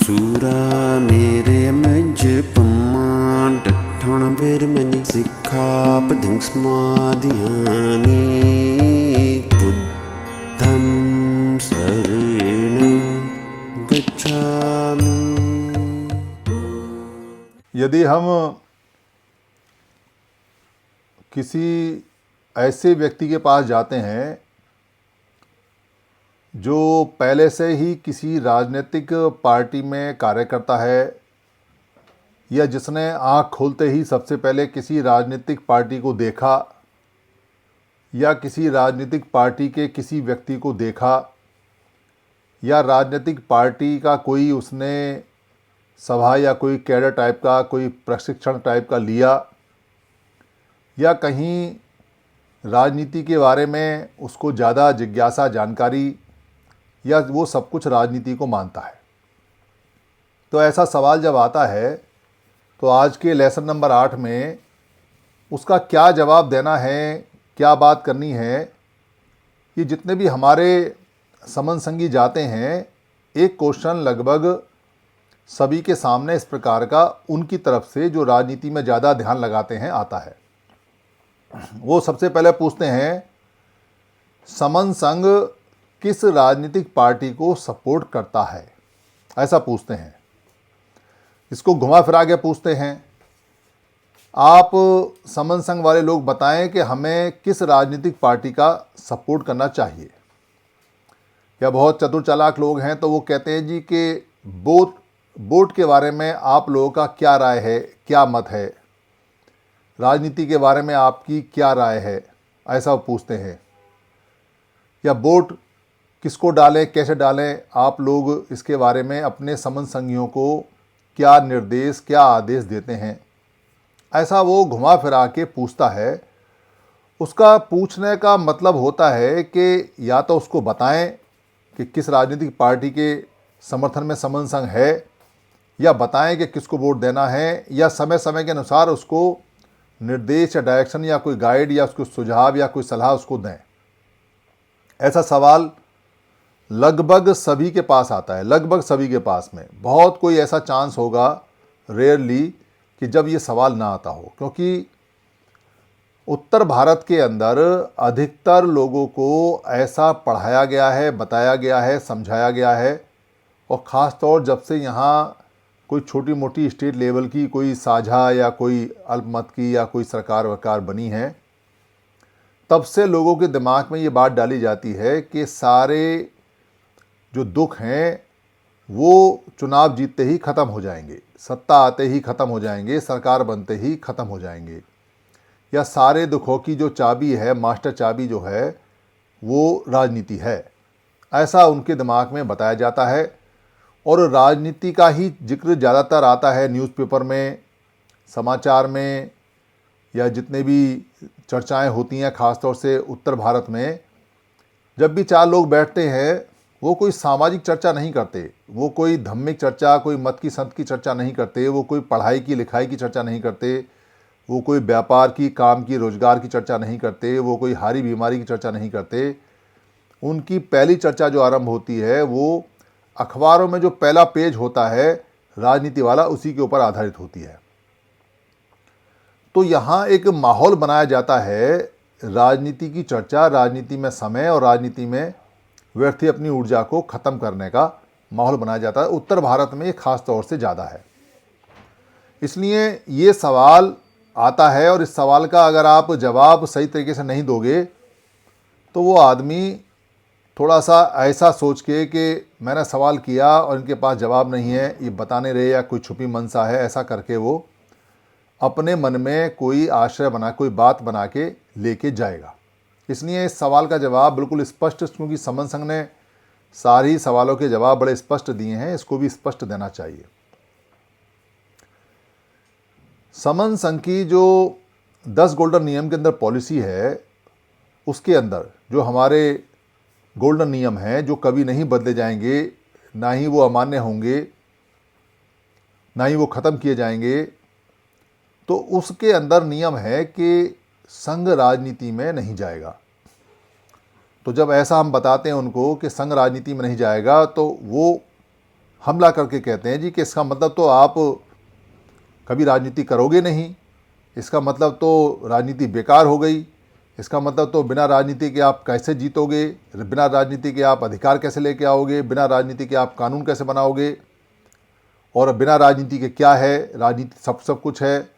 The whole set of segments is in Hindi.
Surah mere menje pemad Thana bermani sikha padang smadhyami Buddham saranam gacchami। यदि हम किसी ऐसे व्यक्ति के पास जाते हैं जो पहले से ही किसी राजनीतिक पार्टी में कार्य करता है या जिसने आँख खोलते ही सबसे पहले किसी राजनीतिक पार्टी को देखा या किसी राजनीतिक पार्टी के किसी व्यक्ति को देखा या राजनीतिक पार्टी का कोई उसने सभा या कोई कैडर टाइप का कोई प्रशिक्षण टाइप का लिया या कहीं राजनीति के बारे में उसको ज़्यादा जिज्ञासा जानकारी या वो सब कुछ राजनीति को मानता है। तो ऐसा सवाल जब आता है तो आज के लेसन नंबर 8 में उसका क्या जवाब देना है, क्या बात करनी है, ये जितने भी हमारे समन संगी जाते हैं एक क्वेश्चन लगभग सभी के सामने इस प्रकार का उनकी तरफ से जो राजनीति में ज़्यादा ध्यान लगाते हैं आता है। वो सबसे पहले पूछते हैं समन संघ किस राजनीतिक पार्टी को सपोर्ट करता है, ऐसा पूछते हैं। इसको घुमा फिरा के पूछते हैं आप समन संघ वाले लोग बताएं कि हमें किस राजनीतिक पार्टी का सपोर्ट करना चाहिए। या बहुत चतुर चालाक लोग हैं तो वो कहते हैं जी कि वोट के बारे में आप लोगों का क्या राय है, क्या मत है, राजनीति के बारे में आपकी क्या राय है, ऐसा वो पूछते हैं। या वोट किसको डालें, कैसे डालें, आप लोग इसके बारे में अपने समन संगियों को क्या निर्देश, क्या आदेश देते हैं, ऐसा वो घुमा फिरा के पूछता है। उसका पूछने का मतलब होता है कि या तो उसको बताएं कि किस राजनीतिक पार्टी के समर्थन में समन संघ है, या बताएं कि किसको वोट देना है, या समय समय के अनुसार उसको निर्देश या डायरेक्शन या कोई गाइड या उसको सुझाव या कोई सलाह उसको दें। ऐसा सवाल लगभग सभी के पास आता है, लगभग सभी के पास में। बहुत कोई ऐसा चांस होगा रेयरली कि जब ये सवाल ना आता हो, क्योंकि उत्तर भारत के अंदर अधिकतर लोगों को ऐसा पढ़ाया गया है, बताया गया है, समझाया गया है। और ख़ास तौर जब से यहाँ कोई छोटी मोटी स्टेट लेवल की कोई साझा या कोई अल्पमत की या कोई सरकार वकार बनी है, तब से लोगों के दिमाग में ये बात डाली जाती है कि सारे जो दुख हैं वो चुनाव जीतते ही ख़त्म हो जाएंगे, सत्ता आते ही ख़त्म हो जाएंगे, सरकार बनते ही ख़त्म हो जाएंगे, या सारे दुखों की जो चाबी है, मास्टर चाबी जो है वो राजनीति है, ऐसा उनके दिमाग में बताया जाता है। और राजनीति का ही जिक्र ज़्यादातर आता है न्यूज़पेपर में, समाचार में, या जितने भी चर्चाएं होती हैं ख़ास तौर से उत्तर भारत में। जब भी 4 लोग बैठते हैं वो कोई सामाजिक चर्चा नहीं करते, वो कोई धार्मिक चर्चा, कोई मत की संत की चर्चा नहीं करते, वो कोई पढ़ाई की लिखाई की चर्चा नहीं करते, वो कोई व्यापार की, काम की, रोजगार की चर्चा नहीं करते, वो कोई हारी बीमारी की चर्चा नहीं करते। उनकी पहली चर्चा जो आरंभ होती है वो अखबारों में जो पहला पेज होता है राजनीति वाला, उसी के ऊपर आधारित होती है। तो यहाँ एक माहौल बनाया जाता है राजनीति की चर्चा, राजनीति में समय और राजनीति में व्यक्ति अपनी ऊर्जा को ख़त्म करने का माहौल बनाया जाता है। उत्तर भारत में ये खास तौर से ज़्यादा है। इसलिए ये सवाल आता है और इस सवाल का अगर आप जवाब सही तरीके से नहीं दोगे तो वो आदमी थोड़ा सा ऐसा सोच के कि मैंने सवाल किया और इनके पास जवाब नहीं है, ये बता नहीं रहे या कोई छुपी मनसा है, ऐसा करके वो अपने मन में कोई आश्रय बना, कोई बात बना के लेके जाएगा। इसलिए इस सवाल का जवाब बिल्कुल स्पष्ट, क्योंकि समन संघ ने सारी सवालों के जवाब बड़े स्पष्ट दिए हैं, इसको भी स्पष्ट देना चाहिए। समन संघ की जो 10 गोल्डन नियम के अंदर पॉलिसी है, उसके अंदर जो हमारे गोल्डन नियम हैं जो कभी नहीं बदले जाएंगे, ना ही वो अमान्य होंगे, ना ही वो ख़त्म किए जाएंगे, तो उसके अंदर नियम है कि संघ राजनीति में नहीं जाएगा। तो जब ऐसा हम बताते हैं उनको कि संघ राजनीति में नहीं जाएगा तो वो हमला करके कहते हैं जी कि इसका मतलब तो आप कभी राजनीति करोगे नहीं, इसका मतलब तो राजनीति बेकार हो गई, इसका मतलब तो बिना राजनीति के आप कैसे जीतोगे, बिना राजनीति के आप अधिकार कैसे लेके आओगे, बिना राजनीति के आप कानून कैसे बनाओगे, और बिना राजनीति के क्या है, राजनीति सब कुछ है,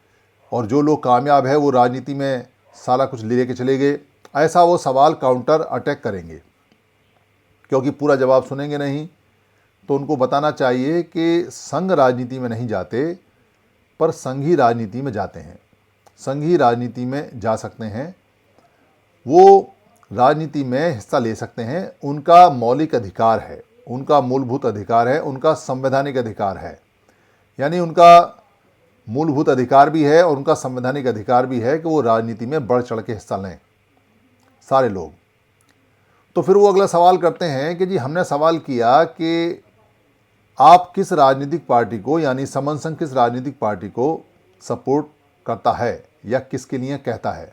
और जो लोग कामयाब है वो राजनीति में सारा कुछ ले के चले गए। ऐसा वो सवाल काउंटर अटैक करेंगे, क्योंकि पूरा जवाब सुनेंगे नहीं। तो उनको बताना चाहिए कि संघ राजनीति में नहीं जाते, पर संघी राजनीति में जाते हैं, संघी राजनीति में जा सकते हैं, वो राजनीति में हिस्सा ले सकते हैं, उनका मौलिक अधिकार है, उनका मूलभूत अधिकार है, उनका संवैधानिक अधिकार है। यानी उनका मूलभूत अधिकार भी है और उनका संवैधानिक अधिकार भी है कि वो राजनीति में बढ़ चढ़ के हिस्सा लें सारे लोग। तो फिर वो अगला सवाल करते हैं कि जी हमने सवाल किया कि आप किस राजनीतिक पार्टी को, यानी समन संघ किस राजनीतिक पार्टी को सपोर्ट करता है या किसके लिए कहता है।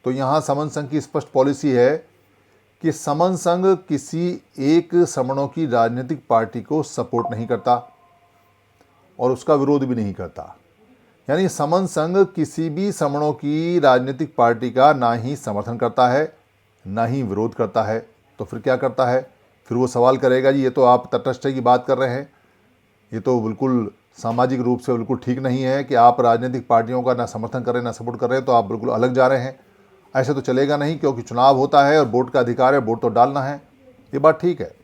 तो यहाँ समन संघ की स्पष्ट पॉलिसी है कि समन संघ किसी एक समणों की राजनीतिक पार्टी को सपोर्ट नहीं करता और उसका विरोध भी नहीं करता। यानी समन संघ किसी भी समणों की राजनीतिक पार्टी का ना ही समर्थन करता है ना ही विरोध करता है। तो फिर क्या करता है? फिर वो सवाल करेगा जी ये तो आप तटस्थ की बात कर रहे हैं, ये तो बिल्कुल सामाजिक रूप से बिल्कुल ठीक नहीं है कि आप राजनीतिक पार्टियों का ना समर्थन कर रहे हैं ना सपोर्ट कर रहे हैं, तो आप बिल्कुल अलग जा रहे हैं। ऐसे तो चलेगा नहीं, क्योंकि चुनाव होता है और वोट का अधिकार है, वोट तो डालना है। ये बात ठीक है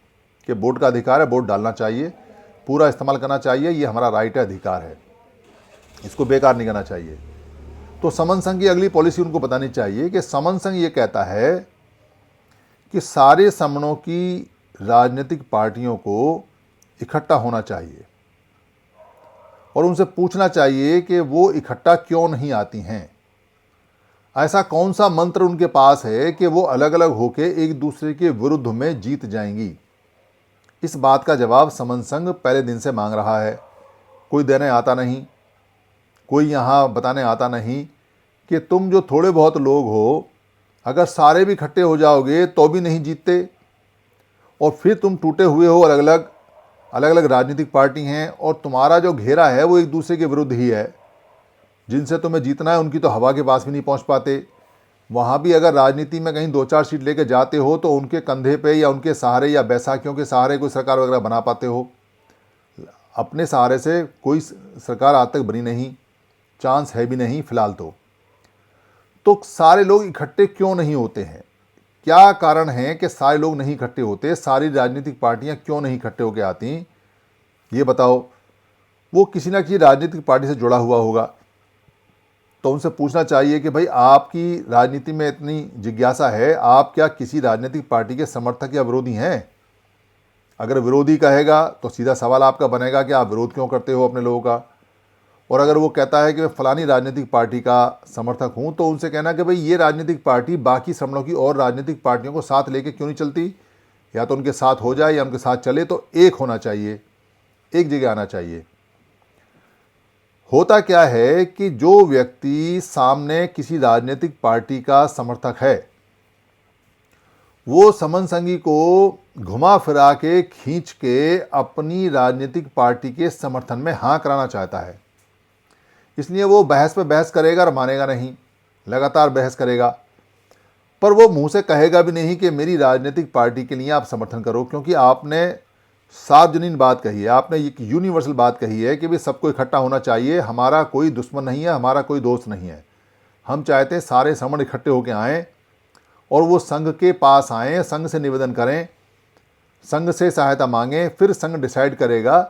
कि वोट का अधिकार है, वोट डालना चाहिए, पूरा इस्तेमाल करना चाहिए, ये हमारा राइट है, अधिकार है, इसको बेकार नहीं करना चाहिए। तो समन संघ की अगली पॉलिसी उनको बतानी चाहिए कि समन संघ ये कहता है कि सारे समणों की राजनीतिक पार्टियों को इकट्ठा होना चाहिए और उनसे पूछना चाहिए कि वो इकट्ठा क्यों नहीं आती हैं। ऐसा कौन सा मंत्र उनके पास है कि वो अलग अलग होकर एक दूसरे के विरुद्ध में जीत जाएंगी। इस बात का जवाब समन संघ पहले दिन से मांग रहा है, कोई देने आता नहीं, कोई यहाँ बताने आता नहीं कि तुम जो थोड़े बहुत लोग हो, अगर सारे भी इकट्ठे हो जाओगे तो भी नहीं जीतते, और फिर तुम टूटे हुए हो, अलग अलग राजनीतिक पार्टी हैं और तुम्हारा जो घेरा है वो एक दूसरे के विरुद्ध ही है। जिनसे तुम्हें जीतना है उनकी तो हवा के पास भी नहीं पहुंच पाते। वहाँ भी अगर राजनीति में कहीं 2-4 सीट लेके जाते हो तो उनके कंधे पे या उनके सहारे या बैसाखियों के सहारे कोई सरकार वगैरह बना पाते हो। अपने सहारे से कोई सरकार आज तक बनी नहीं, चांस है भी नहीं फिलहाल। तो सारे लोग इकट्ठे क्यों नहीं होते हैं? क्या कारण है कि सारे लोग नहीं इकट्ठे होते? सारी राजनीतिक पार्टियां क्यों नहीं इकट्ठे होकर आती, ये बताओ। वो किसी ना किसी राजनीतिक पार्टी से जुड़ा हुआ होगा, तो उनसे पूछना चाहिए कि भाई आपकी राजनीति में इतनी जिज्ञासा है, आप क्या किसी राजनीतिक पार्टी के समर्थक या विरोधी हैं? अगर विरोधी कहेगा तो सीधा सवाल आपका बनेगा कि आप विरोध क्यों करते हो अपने लोगों का। और अगर वो कहता है कि मैं फलानी राजनीतिक पार्टी का समर्थक हूं, तो उनसे कहना कि भाई ये राजनीतिक पार्टी बाकी समणों की और राजनीतिक पार्टियों को साथ लेके क्यों नहीं चलती? या तो उनके साथ हो जाए या उनके साथ चले, तो एक होना चाहिए, एक जगह आना चाहिए। होता क्या है कि जो व्यक्ति सामने किसी राजनीतिक पार्टी का समर्थक है, वो समन संघी को घुमा फिरा के खींच के अपनी राजनीतिक पार्टी के समर्थन में हाँ कराना चाहता है। इसलिए वो बहस पे बहस करेगा और मानेगा नहीं, लगातार बहस करेगा, पर वो मुंह से कहेगा भी नहीं कि मेरी राजनीतिक पार्टी के लिए आप समर्थन करो, क्योंकि आपने सार्वजनीन बात कही है, आपने एक यूनिवर्सल बात कही है कि भाई सबको इकट्ठा होना चाहिए, हमारा कोई दुश्मन नहीं है, हमारा कोई दोस्त नहीं है। हम चाहते हैं सारे समण इकट्ठे होकर आएँ और वो संघ के पास आएँ, संघ से निवेदन करें, संघ से सहायता मांगें, फिर संघ डिसाइड करेगा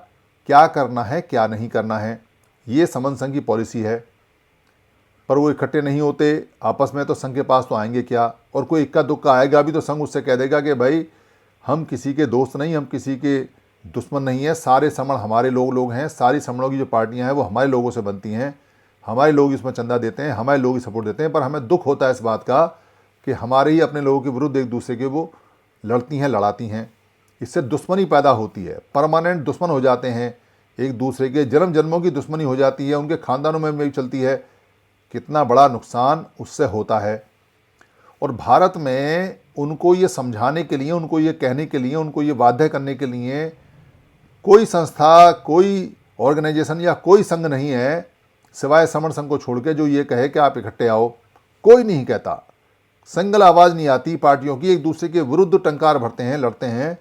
क्या करना है क्या नहीं करना है। ये समन संघ की पॉलिसी है। पर वो इकट्ठे नहीं होते आपस में, तो संघ के पास तो आएंगे क्या? और कोई इक्का दुक्का आएगा भी तो संघ उससे कह देगा कि भाई हम किसी के दोस्त नहीं, हम किसी के दुश्मन नहीं है, सारे समण हमारे लोग हैं, सारी समणों की जो पार्टियां हैं वो हमारे लोगों से बनती हैं, हमारे लोग इसमें चंदा देते हैं, हमारे लोग ही सपोर्ट देते हैं। पर हमें दुख होता है इस बात का कि हमारे ही अपने लोगों के विरुद्ध एक दूसरे के वो लड़ती हैं, लड़ाती हैं। इससे दुश्मनी पैदा होती है, परमानेंट दुश्मन हो जाते हैं एक दूसरे के, जन्म जन्मों की दुश्मनी हो जाती है, उनके खानदानों में भी चलती है। कितना बड़ा नुकसान उससे होता है। और भारत में उनको ये समझाने के लिए, उनको ये कहने के लिए, उनको ये बाध्य करने के लिए कोई संस्था, कोई ऑर्गेनाइजेशन या कोई संघ नहीं है सिवाय समण संघ को छोड़ के जो ये कहे कि आप इकट्ठे आओ। कोई नहीं कहता, सिंगल आवाज़ नहीं आती पार्टियों की, एक दूसरे के विरुद्ध टंकार भरते हैं, लड़ते हैं,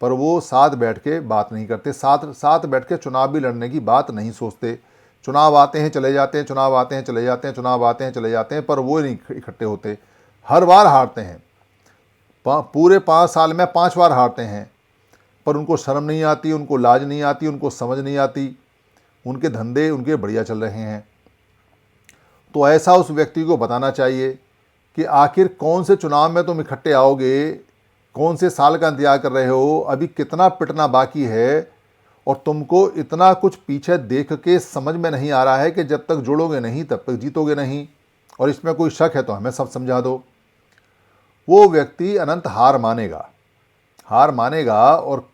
पर वो साथ बैठ के बात नहीं करते, साथ बैठ के चुनाव भी लड़ने की बात नहीं सोचते। चुनाव आते हैं चले जाते हैं, चुनाव आते हैं चले जाते हैं, चुनाव आते हैं चले जाते हैं, पर वो नहीं इकट्ठे होते। हर बार हारते हैं, पूरे 5 साल में 5 बार हारते हैं, पर उनको शर्म नहीं आती, उनको लाज नहीं आती, उनको समझ नहीं आती, उनके धंधे उनके बढ़िया चल रहे हैं। तो ऐसा उस व्यक्ति को बताना चाहिए कि आखिर कौन से चुनाव में तुम इकट्ठे आओगे, कौन से साल का इंतजार कर रहे हो, अभी कितना पिटना बाकी है, और तुमको इतना कुछ पीछे देख के समझ में नहीं आ रहा है कि जब तक जुड़ोगे नहीं तब तक जीतोगे नहीं, और इसमें कोई शक है तो हमें सब समझा दो। वो व्यक्ति अनंत हार मानेगा। और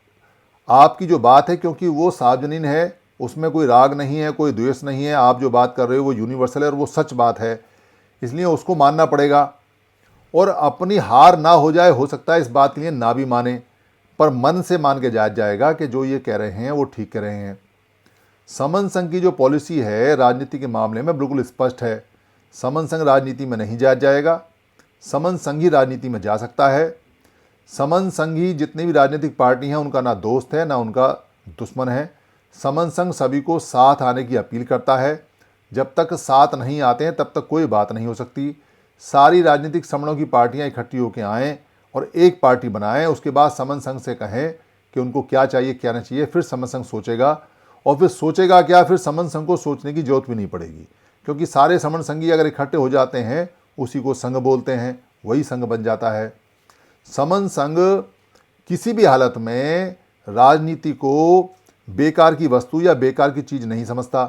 आपकी जो बात है, क्योंकि वो सार्वजनीन है, उसमें कोई राग नहीं है, कोई द्वेष नहीं है, आप जो बात कर रहे हो वो यूनिवर्सल है और वो सच बात है, इसलिए उसको मानना पड़ेगा। और अपनी हार ना हो जाए, हो सकता है इस बात के लिए ना भी माने, पर मन से मान के जाएगा कि जो ये कह रहे हैं वो ठीक कह रहे हैं। समन संघ की जो पॉलिसी है राजनीति के मामले में बिल्कुल स्पष्ट है। समन संघ राजनीति में नहीं जाएगा, समन संघ ही राजनीति में जा सकता है। समन संघी जितनी भी राजनीतिक पार्टी हैं उनका ना दोस्त है ना उनका दुश्मन है। समन संघ सभी को साथ आने की अपील करता है। जब तक साथ नहीं आते हैं तब तक कोई बात नहीं हो सकती। सारी राजनीतिक समणों की पार्टियां इकट्ठी होकर आएँ और एक पार्टी बनाएं, उसके बाद समन संघ से कहें कि उनको क्या चाहिए क्या नहीं चाहिए, फिर समन संघ सोचेगा। और फिर सोचेगा क्या, फिर समन संघ को सोचने की जरूरत भी नहीं पड़ेगी, क्योंकि सारे समन संघी अगर इकट्ठे हो जाते हैं उसी को संघ बोलते हैं, वही संघ बन जाता है। समन संघ किसी भी हालत में राजनीति को बेकार की वस्तु या बेकार की चीज़ नहीं समझता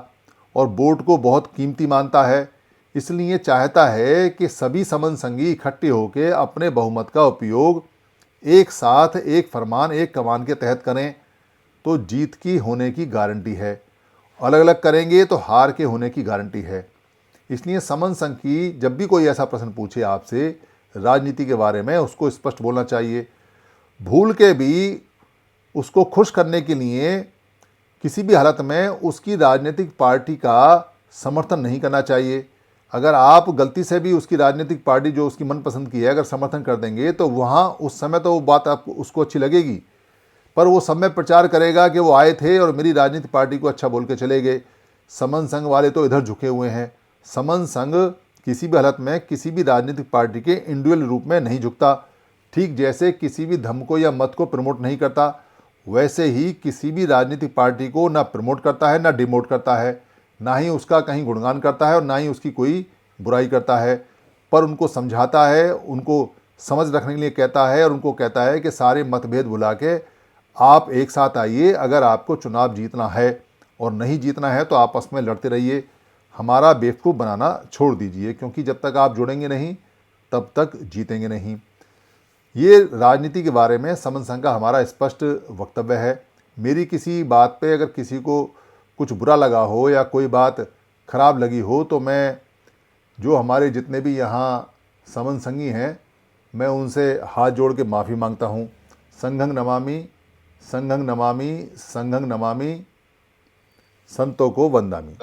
और वोट को बहुत कीमती मानता है। इसलिए चाहता है कि सभी समन संघी इकट्ठे होकर अपने बहुमत का उपयोग एक साथ, एक फरमान, एक कमान के तहत करें तो जीत की होने की गारंटी है। अलग अलग करेंगे तो हार के होने की गारंटी है। इसलिए समन संघ की जब भी कोई ऐसा प्रश्न पूछे आपसे राजनीति के बारे में, उसको स्पष्ट बोलना चाहिए। भूल के भी उसको खुश करने के लिए किसी भी हालत में उसकी राजनीतिक पार्टी का समर्थन नहीं करना चाहिए। अगर आप गलती से भी उसकी राजनीतिक पार्टी जो उसकी मनपसंद की है अगर समर्थन कर देंगे तो वहाँ उस समय तो वो बात आपको उसको अच्छी लगेगी, पर वो सब में प्रचार करेगा कि वो आए थे और मेरी राजनीतिक पार्टी को अच्छा बोल के चले गए। समन संघ वाले तो इधर झुके हुए हैं। समन संघ किसी भी हालत में किसी भी राजनीतिक पार्टी के इंडिविजुअल रूप में नहीं झुकता। ठीक जैसे किसी भी धर्म को या मत को प्रमोट नहीं करता, वैसे ही किसी भी राजनीतिक पार्टी को ना प्रमोट करता है ना डिमोट करता है, ना ही उसका कहीं गुणगान करता है और ना ही उसकी कोई बुराई करता है, पर उनको समझाता है, उनको समझ रखने के लिए कहता है और उनको कहता है कि सारे मतभेद भुला के आप एक साथ आइए। अगर आपको चुनाव जीतना है और नहीं जीतना है तो आपस में लड़ते रहिए, हमारा बेवकूफ़ बनाना छोड़ दीजिए, क्योंकि जब तक आप जुड़ेंगे नहीं तब तक जीतेंगे नहीं। ये राजनीति के बारे में समन संघ का हमारा स्पष्ट वक्तव्य है। मेरी किसी बात पे अगर किसी को कुछ बुरा लगा हो या कोई बात खराब लगी हो तो मैं जो हमारे जितने भी यहाँ समन संघी हैं मैं उनसे हाथ जोड़ के माफ़ी मांगता हूँ। संघं नमामि, संघं नमामि, संघं नमामि, संतों को वंदामि।